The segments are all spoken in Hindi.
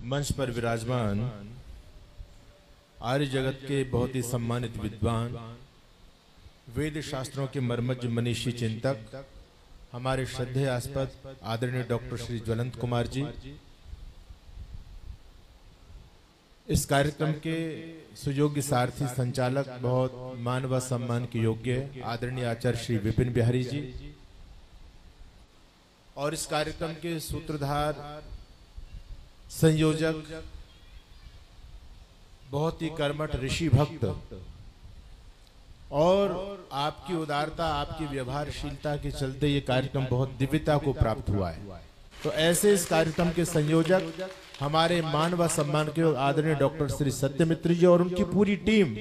मंच पर विराजमान आर्य जगत के बहुत ही सम्मानित विद्वान, वेद शास्त्रों के मर्मज्ञ मनीषी चिंतक, हमारे श्रद्धेयास्पद आदरणीय डॉक्टर श्री ज्वलंत कुमार जी, इस कार्यक्रम के सुयोग्य सारथी संचालक, बहुत मान व सम्मान के योग्य आदरणीय आचार्य श्री विपिन बिहारी जी, और इस कार्यक्रम के सूत्रधार संयोजक, बहुत ही कर्मठ ऋषि भक्त, और आपकी उदारता, आपकी व्यवहारशीलता के चलते ये कार्यक्रम बहुत दिव्यता को प्राप्त हुआ है। तो ऐसे इस कार्यक्रम के संयोजक हमारे मान व सम्मान के आदरणीय डॉक्टर श्री सत्यमित्र जी और उनकी पूरी टीम,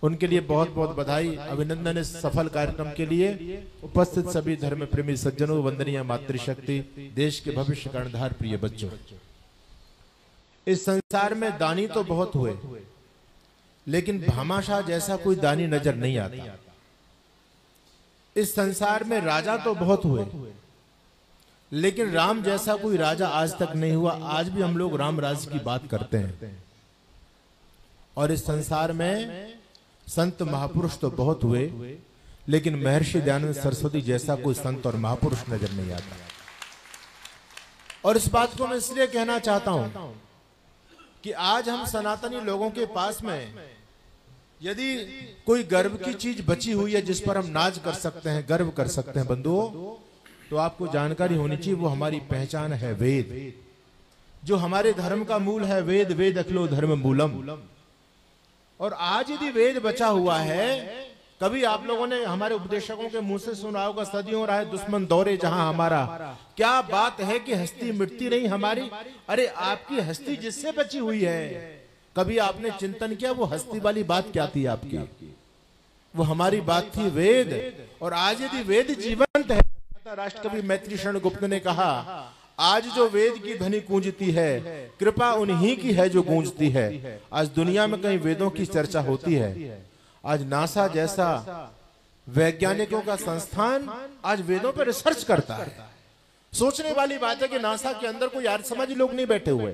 उनके लिए बहुत बहुत बधाई, अभिनंदन इस सफल कार्यक्रम के लिए। उपस्थित सभी धर्म प्रेमी सज्जनों, वंदनीय मातृशक्ति, देश के भविष्य कर्णधार, प्रिय बच्चों, इस संसार में दानी तो बहुत हुए, लेकिन भामाशाह जैसा कोई दानी नजर नहीं आता। इस संसार में राजा तो बहुत हुए, लेकिन राम जैसा कोई राजा आज तक नहीं हुआ। आज भी हम लोग राम राज्य की बात करते हैं। और इस संसार में संत महापुरुष तो बहुत हुए, लेकिन महर्षि दयानंद सरस्वती जैसा कोई संत और महापुरुष नजर नहीं आता। और इस बात को मैं इसलिए कहना चाहता हूं कि आज हम सनातनी लोगों के पास में यदि कोई गर्व की चीज बची हुई है जिस पर हम नाज कर सकते हैं, गर्व कर सकते हैं बंधुओं, तो आपको जानकारी होनी चाहिए, वो हमारी पहचान है वेद। जो हमारे धर्म का मूल है वेद, वेद अखिलो धर्म मूलम। और आज यदि वेद बचा हुआ है, कभी आप लोगों ने हमारे उपदेशकों के मुंह से सुना होगा, सदियों रहा दुश्मन दौरे जहां हमारा, क्या बात है कि हस्ती मिटती नहीं हमारी। अरे आपकी हस्ती जिससे बची हुई है, कभी आपने चिंतन किया वो हस्ती वाली बात क्या थी आपकी? वो हमारी बात थी वेद। और आज यदि वेद जीवंत है, राष्ट्र कवि मैत्री शरण गुप्त ने कहा, आज जो वेद की ध्वनि गूंजती है, कृपा उन्हीं की है जो गूंजती है। आज दुनिया में कहीं वेदों की चर्चा होती है। आज नासा जैसा वैज्ञानिकों का संस्थान आज वेदों पर रिसर्च करता है। सोचने वाली बात है कि नासा के अंदर कोई आर्य समाजी लोग नहीं बैठे हुए,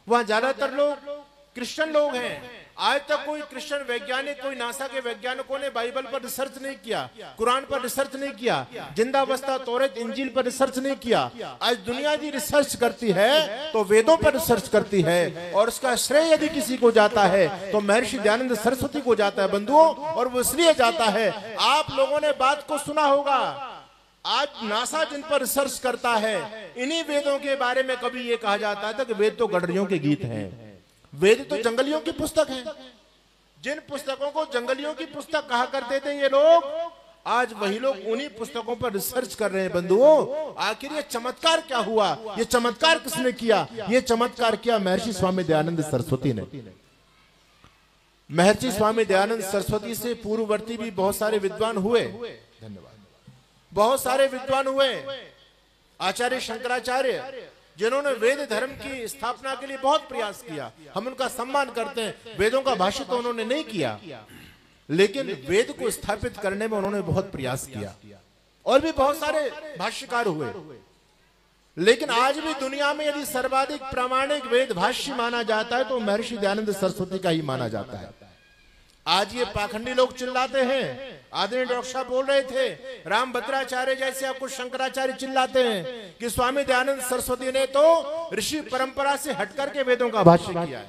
वहां ज्यादातर लोग क्रिश्चियन लोग हैं। आज तक कोई क्रिश्चियन वैज्ञानिक, कोई नासा के वैज्ञानिकों ने बाइबल पर रिसर्च नहीं किया, कुरान पर रिसर्च नहीं किया, जिंदावस्ता तौरेत इंजील पर रिसर्च नहीं किया। आज दुनिया यदि रिसर्च करती है तो वेदों पर रिसर्च करती है, और उसका श्रेय यदि किसी को जाता है तो महर्षि दयानंद सरस्वती को जाता है बंधुओं। और वो इसलिए जाता है, आप लोगों ने बात को सुना होगा, आज नासा जिन पर रिसर्च करता है, इन्हीं वेदों के बारे में कभी ये कहा जाता था कि वेद तो गडरियों के गीत हैं, वेद तो जंगलियों की पुस्तक है। जिन पुस्तकों को जंगलियों की पुस्तक कहा करते थे ये लोग, आज वही लोग उन्हीं पुस्तकों पर रिसर्च कर रहे हैं बंधुओं। आखिर ये चमत्कार क्या हुआ? ये चमत्कार किसने किया? ये चमत्कार किया महर्षि स्वामी दयानंद सरस्वती ने। महर्षि स्वामी दयानंद सरस्वती से पूर्ववर्ती भी बहुत सारे विद्वान हुए, धन्यवाद, बहुत सारे विद्वान हुए। आचार्य शंकराचार्य, जिन्होंने वेद धर्म की स्थापना के लिए बहुत प्रयास किया, हम उनका सम्मान करते हैं। वेदों का भाष्य तो उन्होंने नहीं किया, लेकिन वेद को स्थापित करने में उन्होंने बहुत प्रयास किया। और भी बहुत सारे भाष्यकार हुए, लेकिन आज भी दुनिया में यदि सर्वाधिक प्रामाणिक वेद भाष्य माना जाता है तो महर्षि दयानंद सरस्वती का ही माना जाता है। आज ये पाखंडी लोग चिल्लाते हैं, आदरणीय डॉक्टर साहब बोल रहे थे, राम भद्राचार्य जैसे आपको शंकराचार्य चिल्लाते हैं कि स्वामी दयानंद सरस्वती ने तो ऋषि परंपरा से हटकर के वेदों का भाष्य किया है।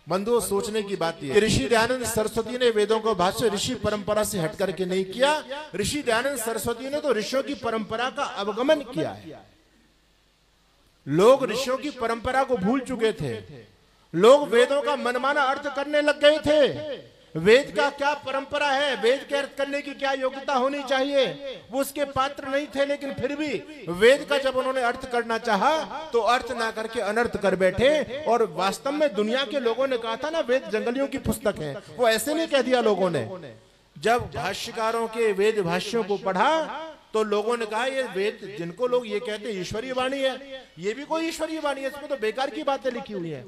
बंधुओं, सोचने की बात यह, ऋषि दयानंद सरस्वती ने वेदों का भाष्य ऋषि परंपरा से हटकर के नहीं किया। ऋषि दयानंद सरस्वती ने तो ऋषियों की परंपरा का अवगमन किया है। लोग ऋषियों की परंपरा को भूल चुके थे, लोग वेदों का मनमाना अर्थ करने लग गए थे। वेद का क्या परंपरा है, वेद के अर्थ करने की क्या योग्यता होनी चाहिए, वो उसके पात्र नहीं थे। लेकिन फिर भी वेद का जब उन्होंने अर्थ करना चाहा तो अर्थ ना करके अनर्थ कर बैठे। और वास्तव में दुनिया के लोगों ने कहा था ना वेद जंगलियों की पुस्तक है, वो ऐसे नहीं कह दिया लोगों ने। जब भाष्यकारों के वेद भाष्यों को पढ़ा तो लोगों ने कहा ये वेद जिनको लोग ये कहते हैं ईश्वरीय वाणी है, ये भी कोई ईश्वरीय वाणी है, इसमें तो बेकार की बातें लिखी हुई है।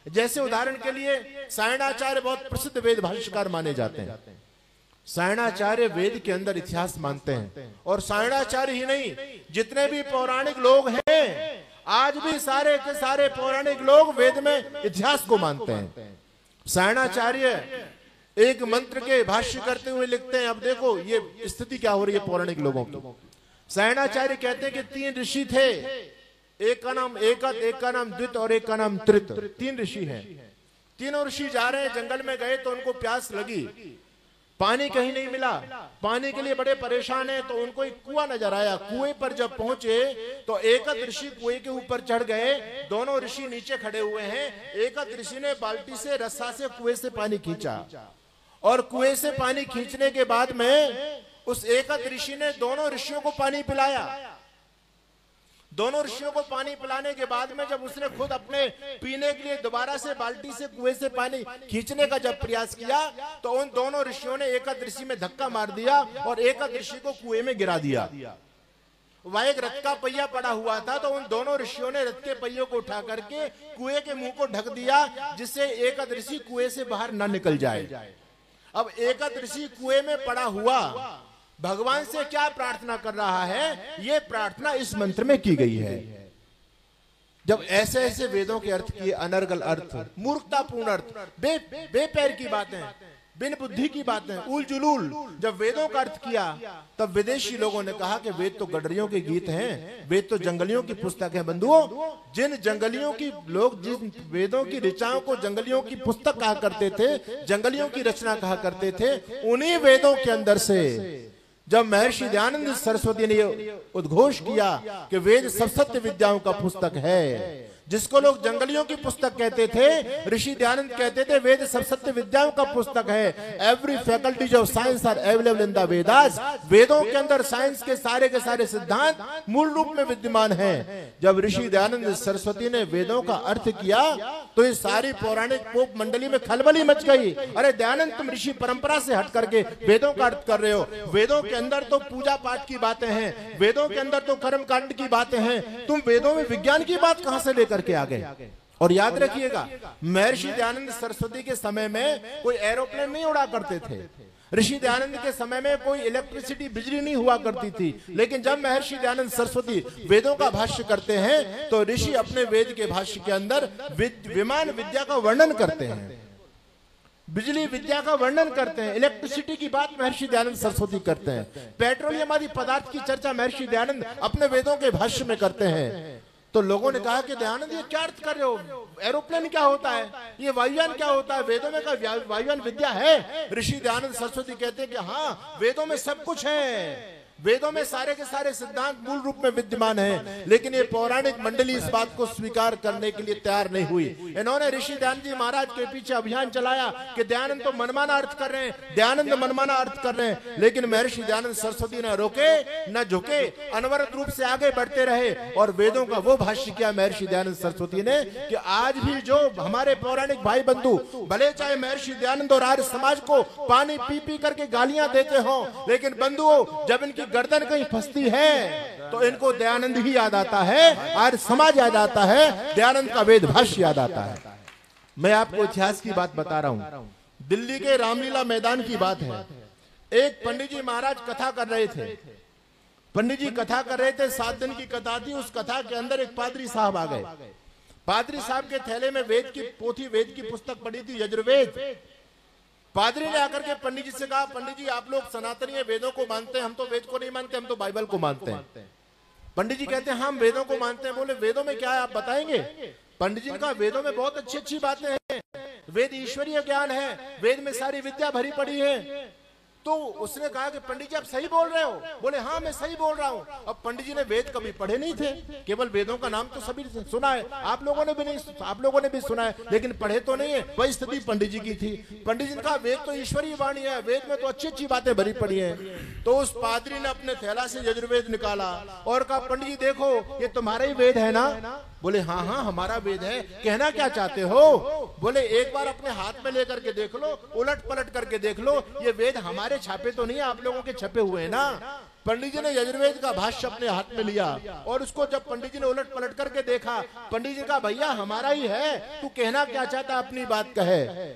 जैसे उदाहरण के लिए सायणाचार्य बहुत प्रसिद्ध वेद भाष्यकार माने जाते हैं। सायणाचार्य वेद के अंदर इतिहास मानते हैं, और सायणाचार्य ही नहीं, जितने भी पौराणिक लोग हैं आज भी सारे के सारे पौराणिक लोग वेद में इतिहास को मानते हैं। सायणाचार्य एक मंत्र के भाष्य करते हुए लिखते हैं, अब देखो ये स्थिति क्या हो रही है पौराणिक लोगों की। सायणाचार्य कहते हैं कि 3 ऋषि थे, एक का नाम एकत, एक का नाम द्वित और एक का नाम त्रित। 3 ऋषि हैं। तीनों ऋषि जा रहे हैं, जंगल में गए तो उनको प्यास लगी, पानी कहीं नहीं मिला, पानी के लिए बड़े परेशान हैं। तो उनको एक कुआं नजर आया। कुएं पर जब पहुंचे तो एकत ऋषि कुएं के ऊपर चढ़ गए, दोनों ऋषि नीचे खड़े हुए हैं। एकत ऋषि ने बाल्टी से रस्सा से कुएं से पानी खींचा और कुएं से पानी खींचने के बाद में उस एकत ऋषि ने दोनों ऋषियों को पानी पिलाया। दोनों ऋषियों को पानी पिलाने के बाद में जब उसने खुद अपने पीने के लिए दोबारा से बाल्टी से कुएं से पानी खींचने का जब प्रयास किया तो उन दोनों ऋषियों ने एकत ऋषि में धक्का मार दिया और एकत ऋषि को कुएं में गिरा दिया। वह एक रथ का पहिया पड़ा हुआ था, तो उन दोनों ऋषियों ने रथ के पहियों को उठा करके कुएं के मुंह को ढक दिया, जिससे एकत ऋषि कुएं से बाहर न निकल जाए। अब एकत ऋषि कुएं में पड़ा हुआ भगवान से क्या प्रार्थना कर रहा है, ये प्रार्थना इस मंत्र में की गई है। जब ऐसे ऐसे वेदों के अर्थ किए, अनर्गल अर्थ, मूर्खतापूर्ण अर्थ, बेपैर की बातें, बिन बुद्धि की बातें, उल जुलूल जब वेदों का अर्थ किया, तब विदेशी लोगों ने कहा कि वेद तो गडरियों के गीत हैं, वेद तो जंगलियों की पुस्तक है। बंधुओं, जिन जंगलियों की लोग जिन वेदों की ऋचाओं को जंगलियों की पुस्तक कहा करते थे, जंगलियों की रचना कहा करते थे, उन्हीं वेदों के अंदर से जब महर्षि दयानंद सरस्वती ने उद्घोष किया कि वेद सब सत्य विद्याओं का पुस्तक है, जिसको लोग जंगलियों की पुस्तक कहते थे, ऋषि दयानंद कहते थे वेद सब सत्य विद्याओं का पुस्तक है। Every faculties of science are available in the Vedas. वेदों के अंदर साइंस के सारे सिद्धांत मूल रूप में विद्यमान हैं। जब ऋषि दयानंद सरस्वती ने वेदों का अर्थ किया तो इस सारी पौराणिक पोप मंडली में खलबली मच गई। अरे दयानंद, तुम ऋषि परंपरा से हट करके वेदों का अर्थ कर रहे हो। वेदों के अंदर तो पूजा पाठ की बातें हैं, वेदों के अंदर तो कर्म कांड की बातें हैं, तुम वेदों में विज्ञान की बात कहां से लेकर के आ गए। और याद रखिएगा, महर्षि दयानंद सरस्वती के समय में कोई एरोप्लेन नहीं उड़ा करते थे। ऋषि दयानंद के समय में कोई इलेक्ट्रिसिटी, बिजली नहीं हुआ करती थी। लेकिन जब महर्षि दयानंद सरस्वती वेदों का भाष्य करते हैं तो ऋषि अपने वेद के भाष्य के अंदर विमान विद्या का वर्णन करते हैं, बिजली विद्या का वर्णन करते हैं, इलेक्ट्रिसिटी की बात महर्षि दयानंद सरस्वती करते हैं, पेट्रोलियम आदि पदार्थ की चर्चा महर्षि दयानंद अपने वेदों के भाष्य में करते हैं। तो लोगों ने कहा कि दयानंद ये क्या अर्थ कर रहे हो, एरोप्लेन क्या होता है, ये वायुयान क्या होता है, वेदों में का वायुयान विद्या है। ऋषि दयानंद सरस्वती कहते हैं कि हाँ, वेदों में सब कुछ है, वेदों में सारे के सारे सिद्धांत मूल रूप में विद्यमान हैं। लेकिन ये पौराणिक मंडली इस बात को स्वीकार करने के लिए तैयार नहीं हुई। इन्होंने ऋषि दयानंद जी महाराज के पीछे अभियान चलाया कि दयानंद तो मनमाना अर्थ कर रहे हैं, दयानंद मनमाना अर्थ कर रहे हैं। लेकिन महर्षि दयानंद सरस्वती न रोके न झुके, अनवरत रूप से आगे बढ़ते रहे और वेदों का वो भाष्य किया महर्षि दयानंद सरस्वती ने कि आज भी जो हमारे पौराणिक भाई बंधु भले चाहे महर्षि दयानंद और आर्य समाज को पानी पी पी करके गालियां देते हो, लेकिन बंधुओं जब इनकी गर्दन कहीं फंसती है तो इनको दयानंद ही याद आता है, आर्य समाज याद आता है, दयानंद का वेद भाष्य याद आता है। मैं आपको इतिहास की बात बता रहा हूं। दिल्ली के रामलीला मैदान की बात है। एक पंडित जी महाराज कथा कर रहे थे। पंडित जी कथा कर रहे थे, 7 दिन की कथा थी। उस कथा के अंदर एक पादरी साहब आ गए। पादरी साहब के थैले में वेद की पोथी, वेद की पुस्तक पड़ी थी, यजुर्वेद। पादरी ने आकर के पंडित जी से कहा, पंडित जी आप लोग सनातनी वेदों को मानते हैं, हम तो वेद को नहीं मानते, हम तो बाइबल को मानते हैं। पंडित जी कहते हैं हम वेदों को मानते हैं। बोले वेदों में क्या है आप बताएंगे? पंडित जी ने कहा वेदों में बहुत अच्छी अच्छी बातें हैं, वेद ईश्वरीय ज्ञान है, वेद में सारी विद्या भरी पड़ी है। तो उसने कहा कि पंडित जी आप सही बोल रहे हो? बोले हाँ मैं सही बोल रहा हूँ। अब पंडित जी ने वेद कभी पढ़े नहीं थे, केवल वेदों का नाम तो सभी सुना है, आप लोगों ने भी नहीं, आप लोगों ने भी सुना है, लेकिन पढ़े तो नहीं है। वही स्थिति पंडित जी की थी। पंडित जी ने कहा वेद तो ईश्वरीय वाणी है, वेद में तो अच्छी अच्छी बातें भरी पड़ी है। तो उस पादरी ने अपने थैला से यजुर्वेद निकाला और कहा पंडित जी देखो ये तुम्हारा ही वेद है ना? बोले हाँ हाँ हमारा वेद है, कहना क्या चाहते हो? बोले एक बार अपने हाथ में लेकर के देख लो, उलट पलट करके देख लो, ये वेद हमारे छापे तो नहीं, आप लोगों के छपे हुए हैं ना। पंडित जी ने यजुर्वेद का भाष्य अपने हाथ में लिया और उसको जब पंडित जी ने उलट पलट करके देखा, पंडित जी का भैया हमारा ही है, तू कहना क्या चाहता अपनी बात कहे।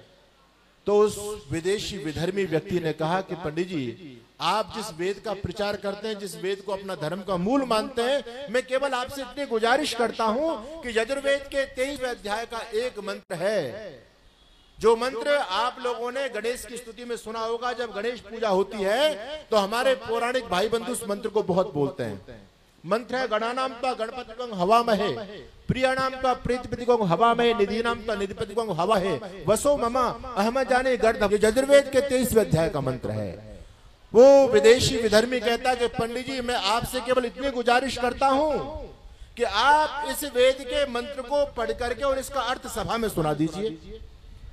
तो उस विदेशी विधर्मी व्यक्ति ने कहा कि पंडित जी, आप जिस वेद का प्रचार करते हैं, जिस वेद को अपना धर्म का मूल मानते हैं, मैं केवल आपसे इतनी गुजारिश करता हूं कि यजुर्वेद के 23वें अध्याय का एक मंत्र है, जो मंत्र आप लोगों ने गणेश की स्तुति में सुना होगा। जब गणेश पूजा होती है तो हमारे पौराणिक भाई बंधु उस मंत्र को बहुत बोलते हैं। मंत्र है गणानाम का गणपति हवामहे, प्रियाणाम का प्रीतिपति को हवामहे, निधिनाम का निधिपति को हवामहे, वसो ममा अहम जाने गर्द। यजुर्वेद के 23वें अध्याय का मंत्र है। वो विदेशी विधर्मी कहता है कि पंडित जी, मैं आपसे केवल इतनी गुजारिश करता हूं कि आप इस वेद के मंत्र को पढ़ करके और इसका अर्थ सभा में सुना दीजिए।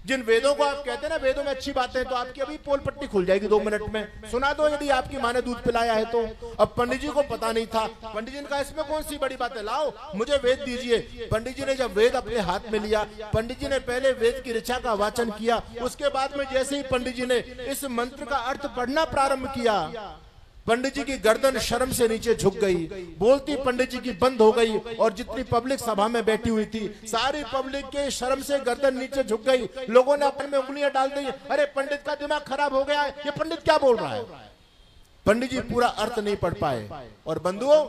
जिन वेदों को आप कहते हैं ना, वेदों में अच्छी बातें हैं, तो आपकी अभी पोल पट्टी खुल जाएगी 2 मिनट में। सुना दो, यदि आपकी माँ ने दूध पिलाया है तो। अब पंडित जी को पता नहीं था। पंडित जी ने कहा, इसमें कौन सी बड़ी बात है, लाओ मुझे वेद दीजिए। पंडित जी ने जब वेद अपने हाथ में लिया, पंडित जी ने पहले वेद की ऋचा का वाचन किया। उसके बाद में जैसे ही पंडित जी ने इस मंत्र का अर्थ पढ़ना प्रारंभ किया, पंडित जी की गर्दन शर्म से नीचे झुक गई, बोलती पंडित जी की बंद हो गई, और जितनी पब्लिक सभा में बैठी हुई थी सारी पब्लिक के शर्म से गर्दन नीचे झुक गई। लोगों ने अपने में उंगलियां डाल दी, अरे पंडित का दिमाग खराब हो गया है, ये पंडित क्या बोल रहा है। पंडित जी पूरा अर्थ नहीं पढ़ पाए। और बंधुओं,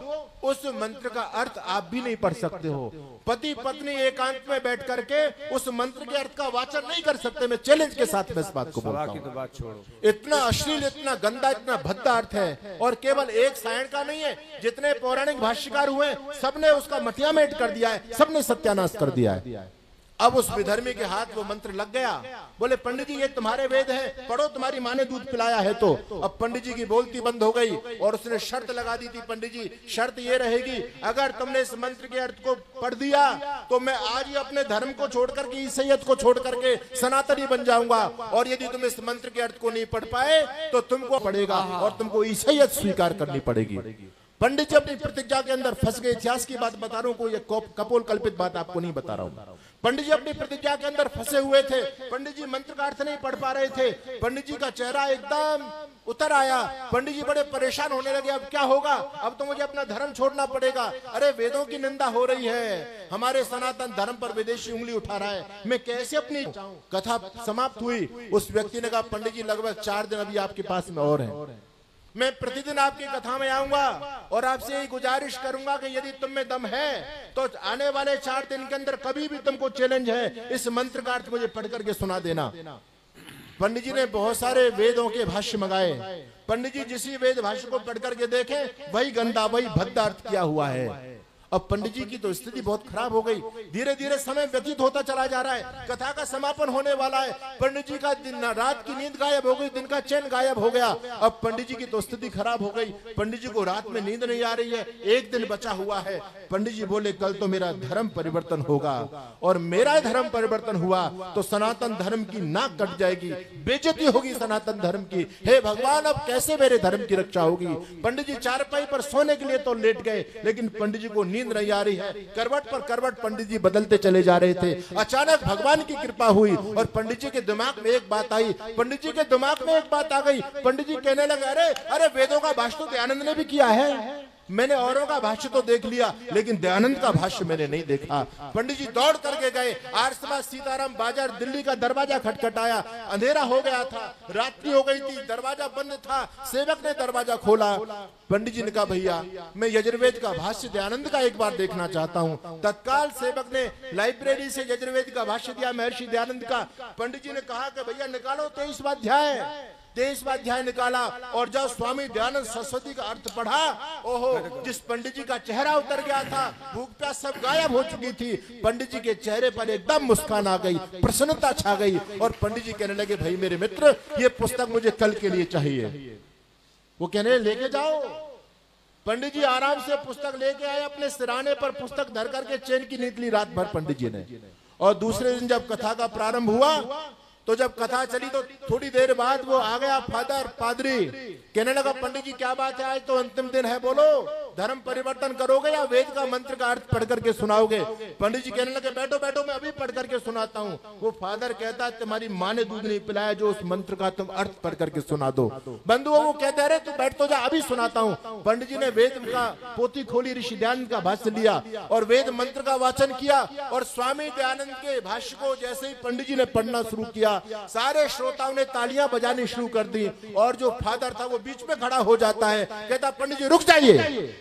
उस मंत्र का अर्थ आप भी नहीं पढ़ सकते हो। पति पत्नी एकांत में बैठ करके उस मंत्र के अर्थ का वाचन नहीं कर सकते। मैं चैलेंज के साथ में इस बात को बोलता हूं। तो बात छोड़ो, इतना अश्लील, इतना गंदा, इतना भद्दा अर्थ है। और केवल एक सायण का नहीं है, जितने पौराणिक भाष्यकार हुए सबने उसका मटियामेट कर दिया है, सबने सत्यानाश कर दिया है। अब उस विधर्मी के हाथ वो मंत्र लग गया। बोले, पंडित जी ये तुम्हारे वेद है, पढ़ो, तुम्हारी माँ ने दूध पिलाया है तो। अब पंडित जी की बोलती बंद हो गई और उसने शर्त लगा दी थी, पंडित जी शर्त ये रहेगी, अगर तुमने इस मंत्र के अर्थ को पढ़ दिया तो मैं आज ही अपने धर्म को छोड़ करके, ईसाईयत को छोड़ करके सनातनी बन जाऊंगा, और यदि तुम इस मंत्र के अर्थ को नहीं पढ़ पाए तो तुमको पड़ेगा और तुमको ईसाईयत स्वीकार करनी पड़ेगी। पंडित जी अपनी प्रतिज्ञा के अंदर फंस गए। इतिहास की बात बता रहा हूं, कोई कपोल कल्पित बात आपको नहीं बता रहा हूं। पंडित जी अपनी प्रतिज्ञा के अंदर फंसे हुए थे। पंडित जी मंत्र का अर्थ नहीं पढ़ पा रहे थे। पंडित जी का चेहरा एकदम उतर आया। पंडित जी बड़े परेशान होने लगे, अब क्या होगा, अब तो मुझे अपना धर्म छोड़ना पड़ेगा। अरे वेदों की निंदा हो रही है, हमारे सनातन धर्म पर विदेशी उंगली उठा रहा है, मैं कैसे अपनी कथा समाप्त हुई। उस व्यक्ति ने कहा, पंडित जी लगभग 4 दिन अभी आपके पास में और है, मैं प्रतिदिन आपकी कथा में आऊंगा और आपसे यही गुजारिश करूंगा कि यदि तुम में दम है तो आने वाले 4 दिन के अंदर कभी भी तुमको चैलेंज है, इस मंत्र का अर्थ मुझे पढ़ करके सुना देना। पंडित जी ने बहुत सारे वेदों के भाष्य मंगाए। पंडित जी जिस वेद भाष्य को पढ़ करके देखे, वही गंदा, वही भद्दा अर्थ किया हुआ है। अब पंडित जी की तो स्थिति बहुत खराब हो गई। धीरे धीरे समय व्यतीत होता चला जा रहा है, कथा का समापन होने वाला है। पंडित जी का दिन रात की नींद गायब हो गई, दिन का चैन गायब हो गया। अब पंडित जी की तो स्थिति खराब हो गई। पंडित जी को रात में नींद नहीं आ रही है, 1 दिन बचा हुआ है। पंडित जी बोले, कल तो मेरा धर्म परिवर्तन होगा, और मेरा धर्म परिवर्तन हुआ तो सनातन धर्म की नाक कट जाएगी, बेइज्जती होगी सनातन धर्म की। हे भगवान, अब कैसे मेरे धर्म की रक्षा होगी। पंडित जी चारपाई पर सोने के लिए तो लेट गए, लेकिन पंडित जी को नींद नहीं आ रही है। करवट पर करवट पंडित जी बदलते चले जा रहे थे। अचानक भगवान की कृपा हुई और पंडित जी के दिमाग में एक बात आई। पंडित जी के दिमाग में एक बात आ गई। पंडित जी कहने लगे, अरे अरे वेदों का भाष्य तो दयानंद ने भी किया है, मैंने औरों का भाष्य तो देख लिया, लेकिन दयानंद का भाष्य मैंने नहीं देखा। पंडित जी दौड़ करके गए। आरसमा सीताराम बाजार दिल्ली का दरवाजा खटखटाया। अंधेरा हो गया था, रात्रि हो गई थी, दरवाजा बंद था। सेवक ने दरवाजा खोला। पंडित जी ने कहा, भैया मैं यजुर्वेद का भाष्य दयानंद का एक बार देखना चाहता हूँ। तत्काल सेवक ने लाइब्रेरी से यजुर्वेद का भाष्य दिया महर्षि दयानंद का। पंडित जी ने कहा कि भैया निकालो 23वां अध्याय। 23वां अध्याय निकाला और जब स्वामी दयानंद सरस्वती का अर्थ पढ़ा, ओहो, जिस पंडित जी का चेहरा उतर गया था, भूख प्यास सब गायब हो चुकी थी। पंडित जी के चेहरे पर एकदम मुस्कान आ गई, प्रसन्नता छा गई। और पंडित जी कहने लगे, भाई मेरे मित्र, ये पुस्तक मुझे कल के लिए चाहिए। वो कहने, लेके जाओ। पंडित जी आराम से पुस्तक लेके आए, अपने सिराने पर पुस्तक धर करके चैन की नींद ली रात भर पंडित जी ने। और दूसरे दिन जब कथा का प्रारंभ हुआ, तो जब कथा चली तो थोड़ी देर बाद वो आ गया फादर पादरी। कहने लगा, पंडित जी क्या बात है, आज तो अंतिम दिन है, बोलो। धर्म परिवर्तन करोगे या वेद का मंत्र का अर्थ पढ़ करके सुनाओगे? पंडित जी कहने लगे बैठो बैठो मैं अभी पढ़ करके सुनाता हूँ। वो फादर कहता तुम्हारी माँ ने दूध नहीं पिलाया जो उस मंत्र का तुम अर्थ पढ़ करके सुना दो। बंधुओं वो कहते अरे तू बैठ तो जा अभी सुनाता हूँ। पंडित जी ने वेद का पोथी खोली, ऋषि दयानंद का भाष्य लिया और वेद मंत्र का वाचन किया और स्वामी दयानंद के भाष्य को जैसे ही पंडित जी ने पढ़ना शुरू किया सारे श्रोताओं ने तालियां बजानी शुरू कर दी और जो फादर था वो बीच में खड़ा हो जाता है, कहता पंडित जी रुक जाइए।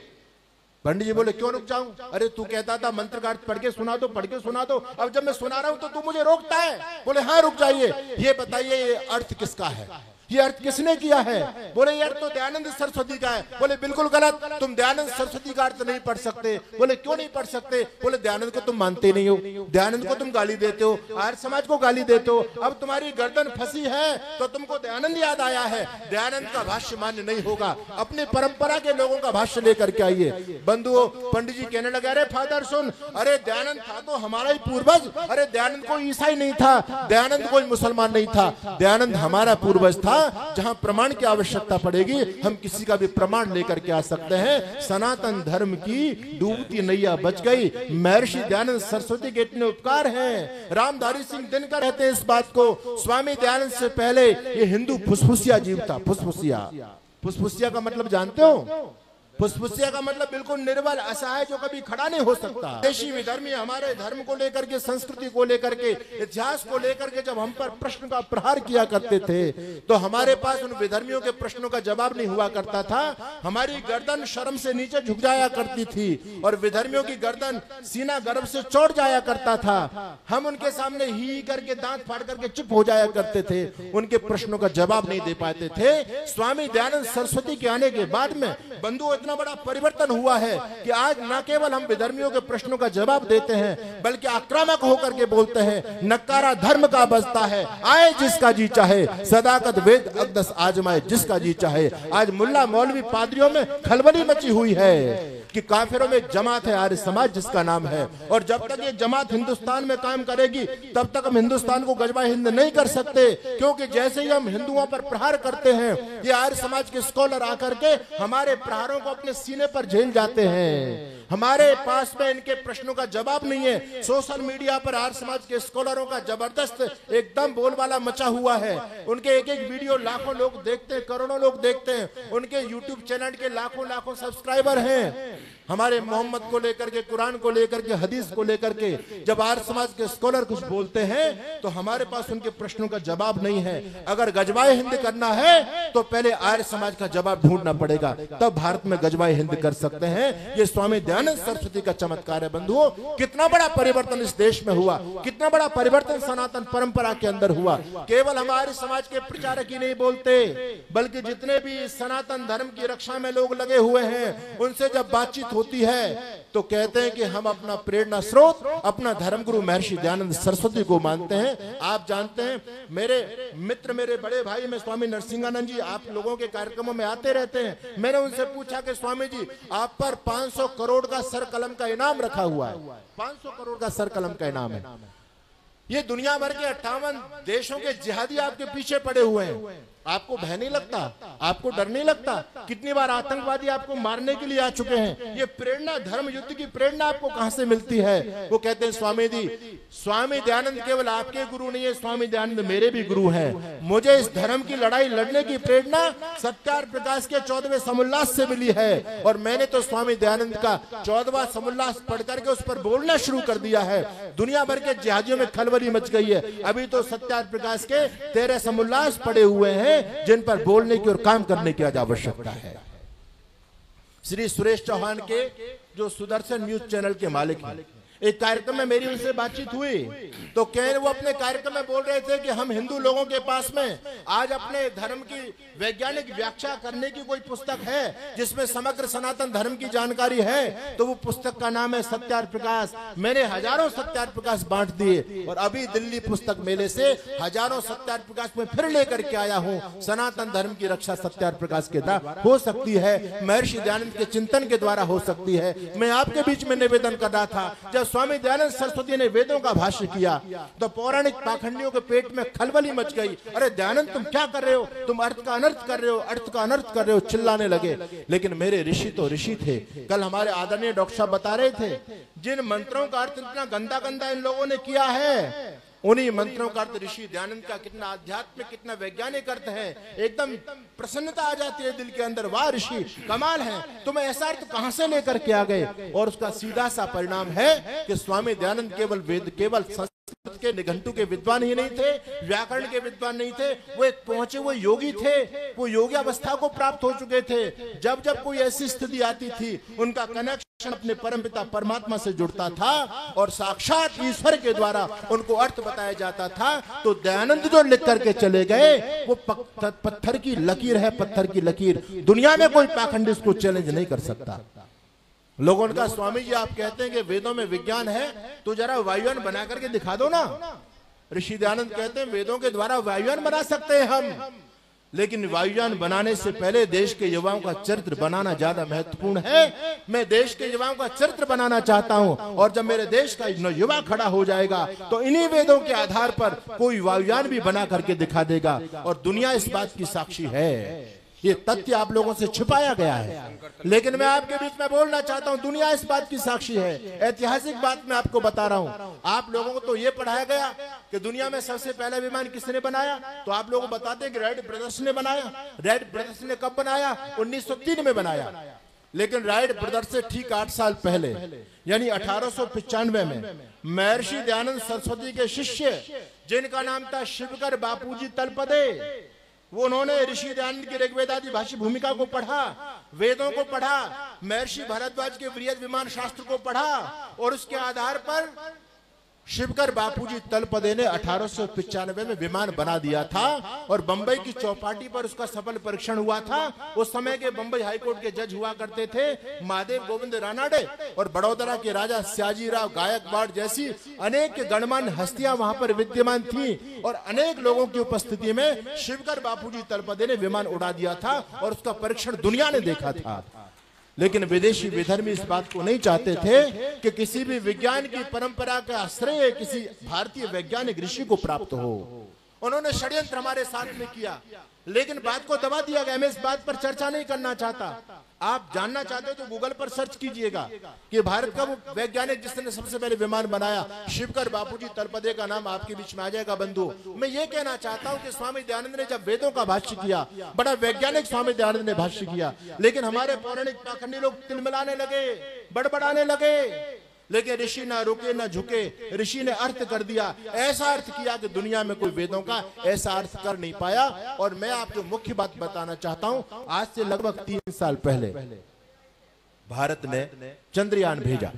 पंडित जी बोले क्यों रुक जाऊं? अरे तू कहता था मंत्र का अर्थ पढ़ के सुना दो, पढ़ के सुना दो, अब जब मैं सुना रहा हूं तो तू मुझे रोकता है। बोले हाँ रुक जाइए, ये बताइए ये अर्थ किसका है, ये अर्थ किसने किया है? बोले ये अर्थ तो दयानंद सरस्वती का है। बोले बिल्कुल गलत, तुम दयानंद सरस्वती का अर्थ नहीं पढ़ सकते। बोले क्यों नहीं पढ़ सकते? बोले दयानंद को तुम मानते नहीं हो, दयानंद को तुम गाली देते हो, आर्य समाज को गाली देते हो, अब तुम्हारी गर्दन फंसी है तो तुमको दयानंद याद आया है। दयानंद का भाष्य मान्य नहीं होगा, अपनी परंपरा के लोगों का भाष्य लेकर के आइए। बंधुओं पंडित जी कहने लगे अरे फादर सुन, अरे दयानंद था तो हमारा ही पूर्वज, अरे दयानंद कोई ईसाई नहीं था, दयानंद कोई मुसलमान नहीं था, दयानंद हमारा पूर्वज था। जहां प्रमाण की आवश्यकता पड़ेगी हम किसी का भी प्रमाण लेकर के आ सकते हैं। सनातन धर्म की डूबती नैया बच गई, महर्षि दयानंद सरस्वती के इतने उपकार हैं। रामधारी सिंह दिनकर कहते हैं इस बात को, स्वामी दयानंद से पहले ये हिंदू फुसफुसिया जीव था। फुसफुसिया, फुसफुसिया का मतलब जानते हो? फुसफुसिया का मतलब बिल्कुल निर्बल असहाय जो कभी खड़ा नहीं हो सकता। देशी विधर्मी हमारे धर्म को लेकर के, संस्कृति को लेकर के, इतिहास को लेकर के जब हम पर प्रश्न का प्रहार किया करते थे तो हमारे पास उन विधर्मियों के प्रश्नों का जवाब नहीं हुआ करता था। हमारी गर्दन शर्म से नीचे झुक जाया करती थी और विधर्मियों की गर्दन सीना गर्व से चौड़ जाया करता था। हम उनके सामने ही करके दांत फाड़ करके चुप हो जाया करते थे, उनके प्रश्नों का जवाब नहीं दे पाते थे। स्वामी दयानंद सरस्वती के आने के बाद में बंधुओं इतना बड़ा परिवर्तन हुआ है कि आज न केवल हम विधर्मियों के प्रश्नों का जवाब देते हैं बल्कि आक्रामक होकर के बोलते हैं, नकारा धर्म का बसता है, आए जिसका जी चाहे, सदाकत वेद अकदस आजमाए जिसका जी चाहे। आज मुल्ला मौलवी पादरियों में खलबली मची हुई है कि काफिरों में एक जमात है आर्य समाज जिसका नाम है, और जब तक ये जमात हिंदुस्तान में काम करेगी तब तक हम हिंदुस्तान को गजबाए हिंद नहीं कर सकते। क्योंकि जैसे ही हम हिंदुओं पर प्रहार करते हैं ये आर्य समाज के स्कॉलर आकर के हमारे प्रहारों को अपने सीने पर झेल जाते हैं। हमारे पास में इनके प्रश्नों का जवाब नहीं है। सोशल मीडिया पर आर्य समाज के स्कॉलरों का जबरदस्त एकदम बोलबाला मचा हुआ है। उनके एक एक वीडियो लाखों लोग देखते हैं, करोड़ों लोग देखते हैं। उनके यूट्यूब चैनल के लाखों लाखों सब्सक्राइबर हैं। हमारे मोहम्मद को लेकर के, कुरान को लेकर के, हदीस को लेकर के जब आर्य समाज के स्कॉलर कुछ बोलते हैं तो हमारे पास उनके प्रश्नों का जवाब नहीं है। अगर गजबाए हिंद करना है तो पहले आर्य समाज का जवाब ढूंढना पड़ेगा, तब भारत में गजबाए हिंद कर सकते हैं। ये स्वामी दयानंद सरस्वती का चमत्कार है। बंधुओं कितना बड़ा परिवर्तन इस देश में हुआ, कितना बड़ा परिवर्तन सनातन परंपरा के अंदर हुआ। केवल हमारे समाज के प्रचारक ही नहीं बोलते बल्कि जितने भी सनातन धर्म की रक्षा में लोग लगे हुए हैं उनसे जब बातचीत होती है तो कहते हैं कि हम अपना प्रेरणा स्रोत अपना धर्मगुरु महर्षि दयानंद सरस्वती को मानते हैं। आप जानते हैं मेरे मित्र, मेरे बड़े भाई में स्वामी नरसिंहानंद जी आप लोगों के कार्यक्रमों में आते रहते हैं। मैंने उनसे पूछा कि स्वामी जी आप पर 500 करोड़ का सर कलम का इनाम रखा हुआ है, 500 करोड़ का सर कलम का इनाम है। ये दुनिया भर के 58 देशों के जिहादी आपके पीछे पड़े हुए हैं। आपको भय नहीं लगता? आपको डर नहीं लगता? कितनी बार आतंकवादी आपको मारने के लिए आ चुके हैं। ये प्रेरणा, धर्म युद्ध की प्रेरणा आपको कहां से मिलती है? वो कहते हैं स्वामी जी, स्वामी दयानंद केवल आपके गुरु नहीं है, स्वामी दयानंद मेरे भी गुरु हैं। मुझे इस धर्म की लड़ाई लड़ने की प्रेरणा सत्याग्रह प्रकाश के 14वें समुल्लास से मिली है और मैंने तो स्वामी दयानंद का 14वां समुल्लास पढ़ करके उस पर बोलना शुरू कर दिया है। दुनिया भर के जिहादियों में खलबली मच गई है। अभी तो सत्याग्रह प्रकाश के 13 समुल्लास पड़े हुए हैं जिन पर बोलने की और काम करने की आज आवश्यकता है। श्री सुरेश चौहान के जो सुदर्शन न्यूज चैनल के मालिक हैं, एक कार्यक्रम में मेरी उनसे बातचीत हुई तो वो अपने कार्यक्रम में बोल रहे थे कि हम हिंदू लोगों के पास में आज अपने धर्म की वैज्ञानिक व्याख्या करने की कोई पुस्तक है जिसमें समग्र सनातन धर्म की जानकारी है तो वो पुस्तक का नाम है सत्याग्रह प्रकाश। मैंने हजारों सत्याग्रह प्रकाश बांट दिए और अभी दिल्ली पुस्तक मेले से हजारों सत्याग्रह प्रकाश में फिर लेकर के आया हूँ। सनातन धर्म की रक्षा सत्याग्रह प्रकाश के द्वारा हो सकती है, महर्षि दयानंद के चिंतन के द्वारा हो सकती है। मैं आपके बीच में निवेदन कर रहा था, जब जब स्वामी दयानंद सरस्वती ने वेदों का भाष्य किया तो पौराणिक पाखंडियों के पेट में खलबली मच गई। अरे दयानंद तुम क्या कर रहे हो, तुम अर्थ का अनर्थ कर रहे हो, अर्थ का अनर्थ कर रहे हो, चिल्लाने लगे। लेकिन मेरे ऋषि तो ऋषि थे। कल हमारे आदरणीय डॉक्टर साहब बता रहे थे, जिन मंत्रों का अर्थ इतना गंदा गंदा इन लोगों ने किया है, उन्हीं मंत्रों का अर्थ ऋषि दयानंद का कितना आध्यात्मिक, कितना वैज्ञानिक अर्थ है। एकदम प्रसन्नता आ जाती है दिल के अंदर, वाह ऋषि कमाल है, तुम ऐसा अर्थ कहां से लेकर के आ गए। और उसका सीधा सा परिणाम है कि स्वामी दयानंद केवल संस्कृत के निघंटु के विद्वान ही नहीं थे, व्याकरण के विद्वान नहीं थे, वो एक पहुंचे हुए योगी थे। वो योगी अवस्था को प्राप्त हो चुके थे। जब जब कोई ऐसी स्थिति आती थी, उनका कनेक्शन अपने परमपिता परमात्मा से जुड़ता था और साक्षात ईश्वर के द्वारा उनको अर्थ बताया जाता था। तो दयानंद जो लिख करके चले गए वो पत्थर की लकीर है, पत्थर की लकीर। दुनिया में कोई पाखंडी इसको चैलेंज नहीं कर सकता। लोगों ने कहा स्वामी जी आप कहते हैं कि वेदों में विज्ञान है, तो जरा वायुयान बना करके दिखा दो ना। ऋषि दयानंद कहते हैं वेदों के द्वारा वायुयान बना सकते हैं हम, लेकिन वायुयान बनाने से पहले देश के युवाओं का चरित्र बनाना ज्यादा महत्वपूर्ण है। मैं देश के युवाओं का चरित्र बनाना चाहता हूं, और जब मेरे देश का युवा खड़ा हो जाएगा तो इन्हीं वेदों के आधार पर कोई वायुयान भी बना करके दिखा देगा। और दुनिया इस बात की साक्षी है। ये तथ्य आप लोगों से छिपाया गया है, लेकिन मैं आपके बीच में बोलना चाहता हूं, दुनिया इस बात की साक्षी है। ऐतिहासिक बात मैं आपको बता रहा हूं। आप लोगों को तो ये पढ़ाया गया कि दुनिया में सबसे पहला विमान किसने बनाया, तो आप लोगों को बताते हैं कि राइट ब्रदर्स ने बनाया। राइट ब्रदर्स ने कब बनाया, 1903 में बनाया। लेकिन राइट ब्रदर्स से ठीक 8 साल पहले, यानी 1895 में महर्षि दयानंद सरस्वती के शिष्य, जिनका नाम था शिवकर बापूजी तलपदे, वो उन्होंने ऋषि दयानंद की ऋग्वेदादि भाषी भूमिका को पढ़ा, वेदों को पढ़ा, महर्षि भारद्वाज के वृहद विमान शास्त्र को पढ़ा, और उसके आधार पर शिवकर बापूजी तलपदे ने 1895 में विमान बना दिया था। और बंबई की चौपाटी पर उसका सफल परीक्षण हुआ था। उस समय के बंबई हाईकोर्ट के जज हुआ करते थे महादेव गोविंद रानाडे, और बड़ौदा के राजा सयाजीराव गायकवाड़ जैसी अनेक गणमान्य हस्तियां वहां पर विद्यमान थी। और अनेक लोगों की उपस्थिति में शिवकर बापूजी तलपदे ने विमान उड़ा दिया था, और उसका परीक्षण दुनिया ने देखा था। लेकिन विदेशी विधर्मी इस बात को नहीं चाहते थे कि किसी भी विज्ञान की परंपरा का श्रेय किसी भारतीय वैज्ञानिक ऋषि को प्राप्त हो। उन्होंने षड्यंत्र हमारे साथ में किया, लेकिन बात को दबा दिया गया। मैं इस बात पर चर्चा नहीं करना चाहता। आप जानना चाहते हो तो गूगल पर सर्च कीजिएगा कि भारत का वो वैज्ञानिक जिसने सबसे पहले विमान बनाया, शिवकर बापूजी तलपदे का नाम आपके बीच में आ जाएगा। बंधु, मैं ये कहना चाहता हूं कि स्वामी दयानंद ने जब वेदों का भाष्य किया, बड़ा वैज्ञानिक स्वामी दयानंद ने भाष्य किया, लेकिन हमारे पौराणिक पाखंडी लोग तिलमिलाने लगे, बड़बड़ाने लगे। लेकिन ऋषि ना रुके ना झुके, ऋषि ने अर्थ कर दिया, ऐसा अर्थ किया कि दुनिया में कोई वेदों का ऐसा अर्थ कर नहीं पाया। और मैं आपको मुख्य बात बताना चाहता हूं, आज से लगभग 3 साल पहले भारत ने चंद्रयान भेजा,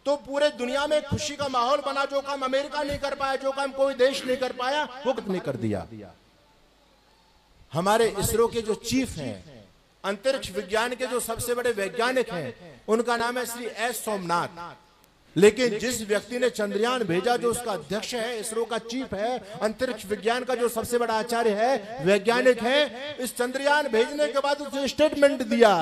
तो पूरे दुनिया में खुशी का माहौल बना। जो काम अमेरिका नहीं कर पाया, जो काम कोई देश नहीं कर पाया, वो कितने कर दिया। हमारे इसरो के जो चीफ हैं, अंतरिक्ष विज्ञान के जो सबसे बड़े वैज्ञानिक हैं, उनका नाम है श्री एस सोमनाथ। लेकिन जिस व्यक्ति ने चंद्रयान भेजा, जो उसका अध्यक्ष है, इसरो का चीफ है, अंतरिक्ष विज्ञान का जो सबसे बड़ा आचार्य है, वैज्ञानिक है, इस चंद्रयान भेजने के बाद उसने स्टेटमेंट दिया,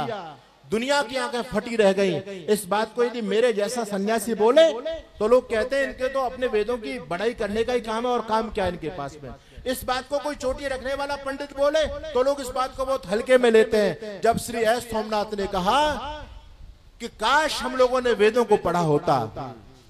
दुनिया की आंखें फटी रह गई। इस बात को यदि मेरे जैसा सन्यासी बोले तो लोग कहते हैं इनके तो अपने वेदों की बढ़ाई करने का ही काम है, और काम क्या है इनके पास में। इस बात को कोई चोटी रखने वाला पंडित बोले तो लोग इस बात को बहुत हल्के में लेते हैं। जब श्री एस सोमनाथ ने कहा कि काश हम लोगों ने वेदों को पढ़ा होता,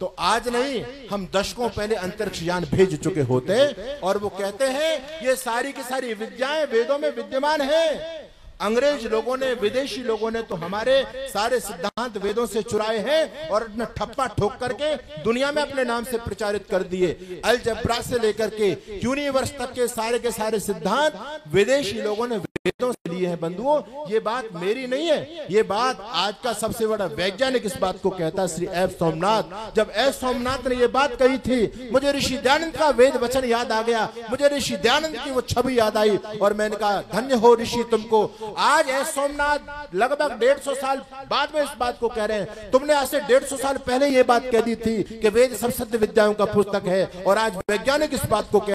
तो आज नहीं हम दशकों पहले अंतरिक्ष यान भेज चुके होते। और वो कहते हैं ये सारी की सारी विद्याएं वेदों में विद्यमान है। अंग्रेज लोगों ने, विदेशी लोगों ने तो हमारे सारे सिद्धांत वेदों से चुराए हैं और अपना ठप्पा ठोक करके दुनिया में अपने नाम से प्रचारित कर दिए। अलजब्रा से लेकर के यूनिवर्स तक के सारे सिद्धांत विदेशी लोगों ने वेदों से लिए हैं। बंधुओं, ये बात मेरी नहीं है, ये बात आज का सबसे बड़ा वैज्ञानिक इस बात को कहता है, श्री एस सोमनाथ। जब एस सोमनाथ ने ये बात कही थी, मुझे ऋषि दयानंद का वेद वचन याद आ गया, मुझे ऋषि दयानंद की वो छवि याद आई, और मैंने कहा धन्य हो ऋषि तुमको। आज एस सोमनाथ लगभग 150 साल बाद में इस बात को कह रहे हैं। तुमने आज से 150 साल पहले ये बात कह दी थी कि वेद सब सिद्ध विद्याओं का पुस्तक है, और आज वैज्ञानिक इस बात को कह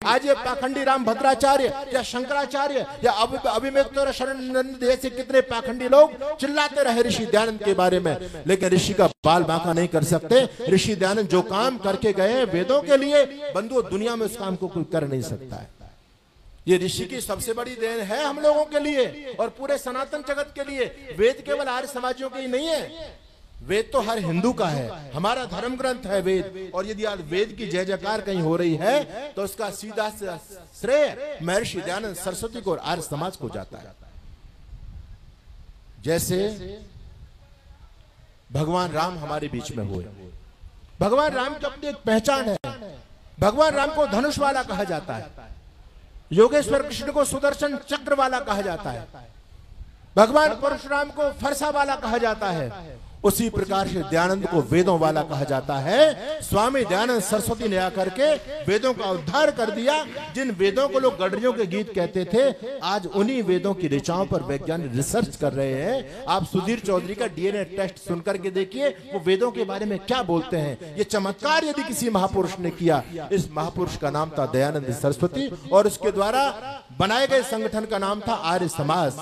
आज ये पाखंडी राम भद्राचार्य या शंकराचार्य या अभिमेत्र शरण जैसे कितने पाखंडी लोग चिल्लाते रहे ऋषि दयानंद के बारे में, लेकिन ऋषि का बाल बांका नहीं कर सकते। ऋषि दयानंद जो काम करके गए वेदों के लिए, बंधुओं दुनिया में उस काम को कोई कर नहीं सकता है। ये ऋषि की सबसे बड़ी देन है हम लोगों के लिए और पूरे सनातन जगत के लिए। वेद केवल आर्य समाजियों के ही नहीं है, वेद तो हर हिंदू का है, हमारा धर्म ग्रंथ है वेद। और यदि आज वेद की जय जयकार कहीं हो रही है तो उसका सीधा श्रेय महर्षि दयानंद सरस्वती को और आर्य समाज को जाता है। जैसे भगवान राम हमारे बीच में हुए, भगवान राम की अपनी एक पहचान है। भगवान राम को धनुष वाला कहा जाता है, योगेश्वर कृष्ण को सुदर्शन चक्र वाला कहा जाता है, भगवान परशुराम को फरसा वाला कहा जाता है। उसी प्रकार से दयानंद को वेदों वाला कहा जाता है। स्वामी दयानंद सरस्वती ने आकर के वेदों का उद्धार कर दिया। जिन वेदों को लोग गडरियों के गीत कहते थे, आज उन्हीं वेदों की ऋचाओं पर वैज्ञानिक रिसर्च कर रहे हैं। आप सुधीर चौधरी का डीएनए टेस्ट सुनकर के देखिए, वो वेदों के बारे में क्या बोलते हैं। ये चमत्कार यदि किसी महापुरुष ने किया, इस महापुरुष का नाम था दयानंद सरस्वती और उसके द्वारा बनाए गए संगठन का नाम था आर्य समाज।